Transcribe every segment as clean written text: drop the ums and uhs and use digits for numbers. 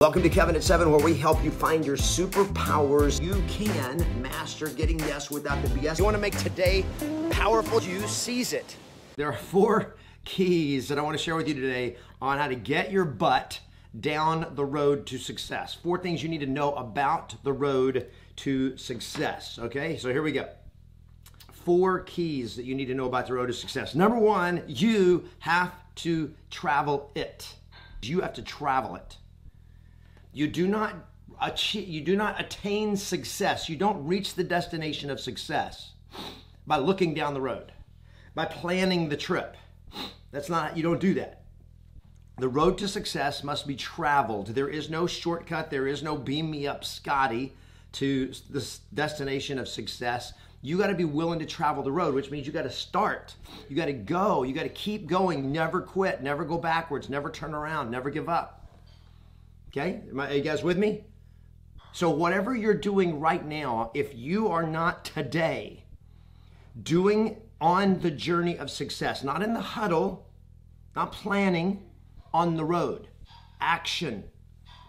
Welcome to Kevin at 7, where we help you find your superpowers. You can master getting yes without the BS. You want to make today powerful, you seize it. There are 4 keys that I want to share with you today on how to get your butt down the road to success. 4 things you need to know about the road to success. Okay, so here we go. 4 keys that you need to know about the road to success. Number 1, you have to travel it. You have to travel it. You do not attain success. You don't reach the destination of success by looking down the road, by planning the trip. You don't do that. The road to success must be traveled. There is no shortcut. There is no beam me up Scotty to the destination of success. You got to be willing to travel the road, which means you got to start. You got to go. You got to keep going. Never quit. Never go backwards. Never turn around. Never give up. Okay? Are you guys with me? So whatever you're doing right now, if you are not today doing on the journey of success, not in the huddle, not planning, on the road, action,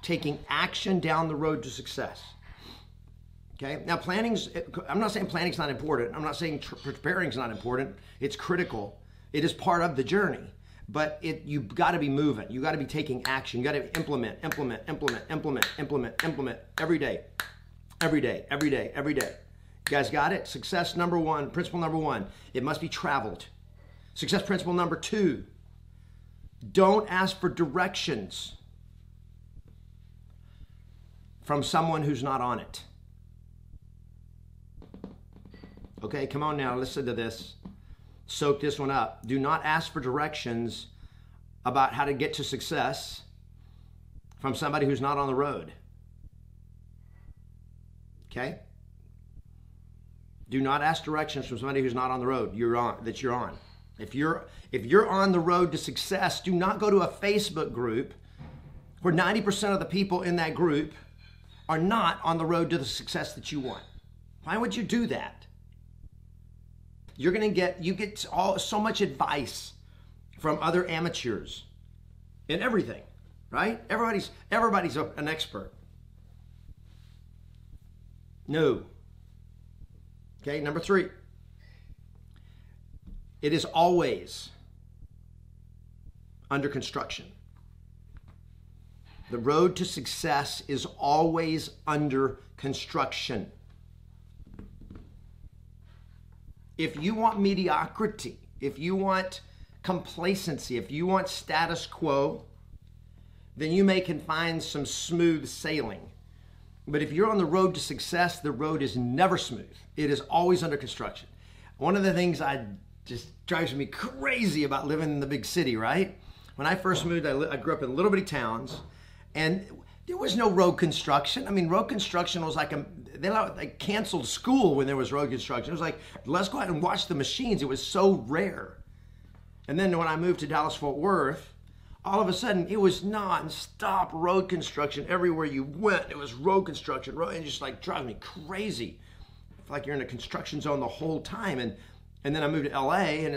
taking action down the road to success. Okay? Now I'm not saying planning's not important. I'm not saying preparing's not important. It's critical. It is part of the journey. But you've got to be moving. You got to be taking action. You got to implement every day. You guys got it? Success number 1, principle number 1, it must be traveled. Success principle number 2, don't ask for directions from someone who's not on it. Okay, come on now, listen to this. Soak this one up. Do not ask for directions about how to get to success from somebody who's not on the road. Okay? Do not ask directions from somebody who's not on the road you're on. If you're on the road to success, do not go to a Facebook group where 90% of the people in that group are not on the road to the success that you want. Why would you do that? You get so much advice from other amateurs in everything, right? Everybody's an expert. No. Okay, number 3. It is always under construction. The road to success is always under construction. If you want mediocrity, if you want complacency, if you want status quo, then you can find some smooth sailing. But if you're on the road to success, the road is never smooth. It is always under construction. One of the things just drives me crazy about living in the big city, right? When I first moved, I grew up in little bitty towns, and there was no road construction. I mean, road construction was they canceled school when there was road construction. It was like, let's go out and watch the machines. It was so rare. And then when I moved to Dallas-Fort Worth, all of a sudden it was non-stop road construction everywhere you went. It was road construction, and just like drives me crazy. I feel like you're in a construction zone the whole time. And then I moved to LA, and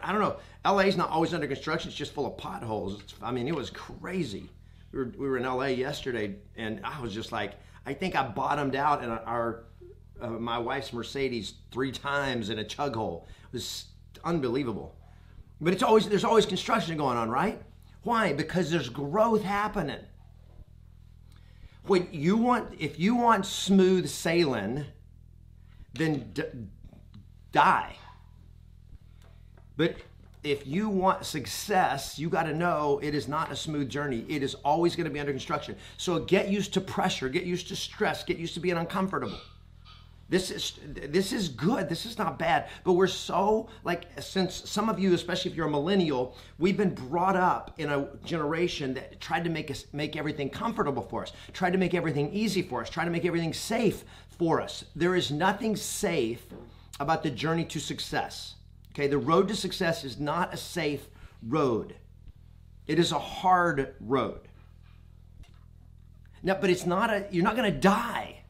I don't know. LA's not always under construction. It's just full of potholes. It was crazy. We were in LA yesterday, and I was just like, I think I bottomed out in my wife's Mercedes 3 times in a chug hole. It was unbelievable. But there's always construction going on, right? Why? Because there's growth happening. If you want smooth sailing, then die. But if you want success, you got to know it is not a smooth journey. It is always going to be under construction. So get used to pressure, get used to stress, get used to being uncomfortable. This is good. This is not bad. But we're so, since some of you, especially if you're a millennial, we've been brought up in a generation that tried to make everything comfortable for us, tried to make everything easy for us, tried to make everything safe for us. There is nothing safe about the journey to success. Okay, the road to success is not a safe road. It is a hard road. Now, but you're not going to die.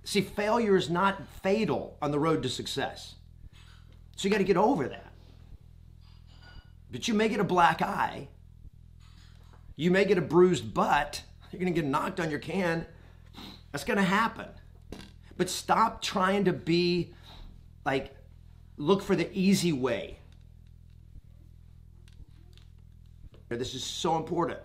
See, failure is not fatal on the road to success. So you got to get over that. But you make it a black eye. You may get a bruised butt. You're going to get knocked on your can. That's going to happen. But stop trying to be like, look for the easy way. This is so important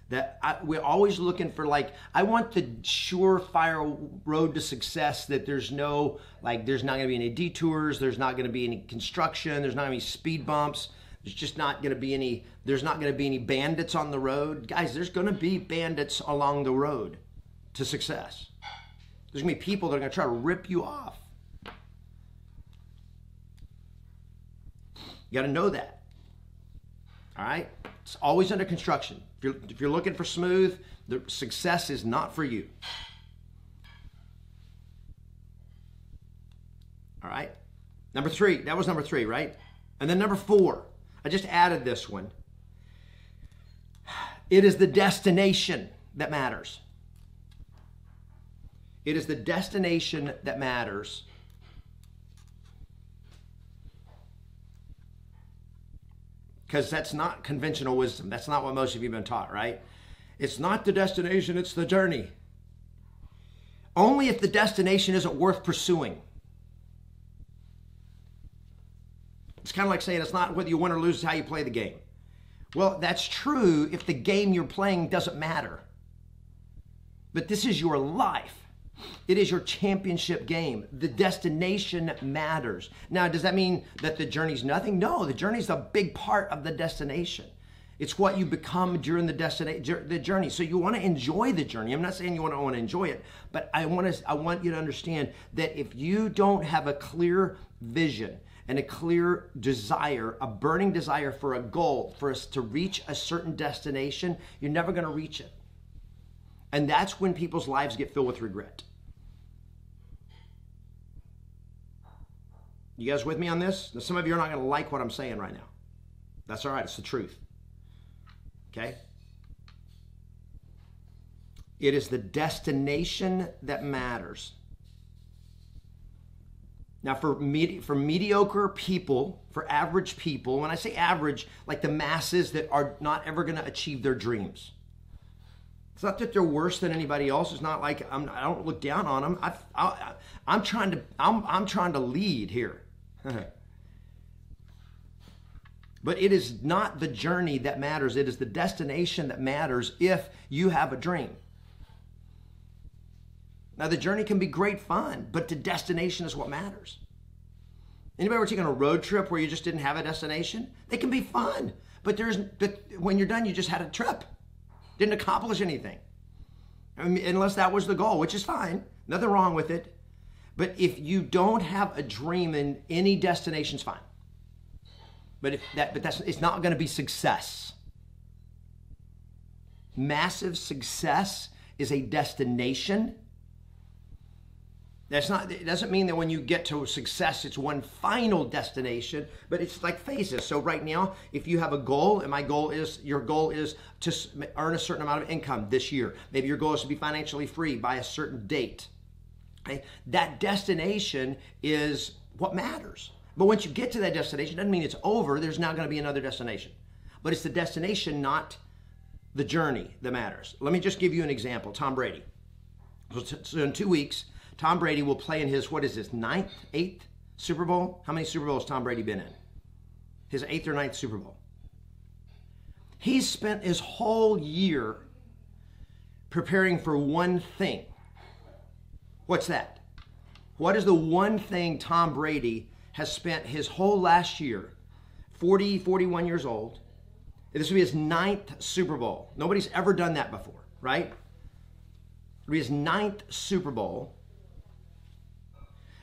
that we're always looking for, like, I want the surefire road to success, that there's no, like, there's not going to be any detours. There's not going to be any construction. There's not going to be speed bumps. There's just not going to be any, there's not going to be any bandits on the road. Guys, there's going to be bandits along the road to success. There's going to be people that are going to try to rip you off. You got to know that. All right? It's always under construction. If you're looking for smooth, the success is not for you. All right? Number 3. That was number 3, right? And then number 4. I just added this one. It is the destination that matters. It is the destination that matters. Because that's not conventional wisdom. That's not what most of you have been taught, right? It's not the destination, it's the journey. Only if the destination isn't worth pursuing. It's kind of like saying it's not whether you win or lose, it's how you play the game. Well, that's true if the game you're playing doesn't matter. But this is your life. It is your championship game. The destination matters. Now, does that mean that the journey's nothing? No, the journey's a big part of the destination. It's what you become during the journey. So you want to enjoy the journey. I'm not saying you don't want to enjoy it, but I want you to understand that if you don't have a clear vision and a clear desire, a burning desire for a goal, for us to reach a certain destination, you're never going to reach it. And that's when people's lives get filled with regret. You guys with me on this? Now, some of you are not going to like what I'm saying right now. That's all right. It's the truth. Okay? It is the destination that matters. Now, for mediocre people, for average people, when I say average, like the masses that are not ever going to achieve their dreams. It's not that they're worse than anybody else. It's not like I don't look down on them. I'm trying to lead here. But it is not the journey that matters. It is the destination that matters if you have a dream. Now, the journey can be great fun, but the destination is what matters. Anybody ever taken a road trip where you just didn't have a destination? They can be fun, but when you're done, you just had a trip. Didn't accomplish anything. I mean, unless that was the goal, which is fine. Nothing wrong with it. But if you don't have a dream, in any destination's fine. But it's not going to be success. Massive success is a destination. It doesn't mean that when you get to success, it's one final destination, but it's like phases. So right now, if you have a goal, and your goal is to earn a certain amount of income this year. Maybe your goal is to be financially free by a certain date. Okay? That destination is what matters. But once you get to that destination, it doesn't mean it's over. There's now going to be another destination. But it's the destination, not the journey, that matters. Let me just give you an example. Tom Brady. So in 2 weeks, Tom Brady will play in his, what is this, 9th, 8th Super Bowl? How many Super Bowls has Tom Brady been in? His 8th or 9th Super Bowl. He's spent his whole year preparing for one thing. What's that? What is the one thing Tom Brady has spent his whole last year, 40, 41 years old? This will be his 9th Super Bowl. Nobody's ever done that before, right? It'll be his 9th Super Bowl.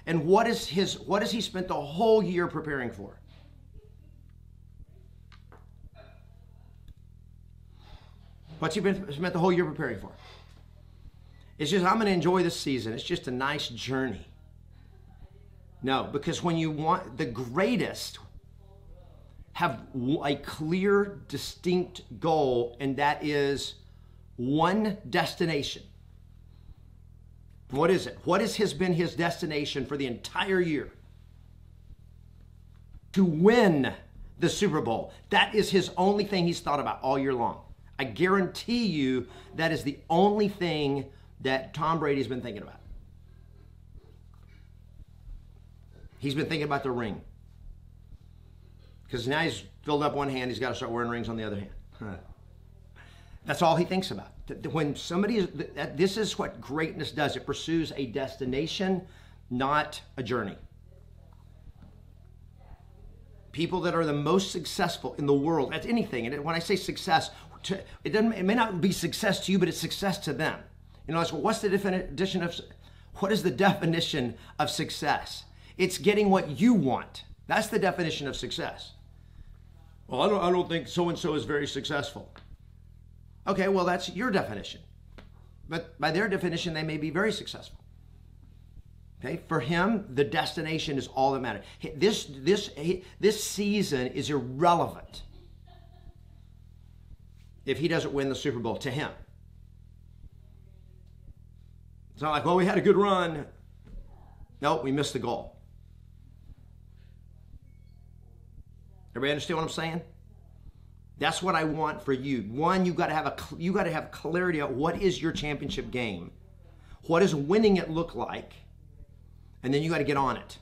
And what has he spent the whole year preparing for? What's he spent the whole year preparing for? It's just, I'm going to enjoy this season. It's just a nice journey. No, because when you want the greatest, have a clear, distinct goal, and that is one destination. What is it? What has been his destination for the entire year? To win the Super Bowl. That is his only thing he's thought about all year long. I guarantee you that is the only thing that Tom Brady's been thinking about. He's been thinking about the ring. Because now he's filled up one hand, he's got to start wearing rings on the other hand. That's all he thinks about. When somebody is, this is what greatness does. It pursues a destination, not a journey. People that are the most successful in the world at anything, and when I say success, it may not be success to you, but it's success to them. You know, what's the definition of, what is the definition of success? It's getting what you want. That's the definition of success. Well, I don't think so-and-so is very successful. Okay, well, that's your definition. But by their definition, they may be very successful. Okay, for him, the destination is all that matters. This season is irrelevant if he doesn't win the Super Bowl, to him. It's not like, well, we had a good run. No, we missed the goal. Everybody understand what I'm saying? That's what I want for you. One, you got to have clarity on what is your championship game. What does winning it look like? And then you got to get on it.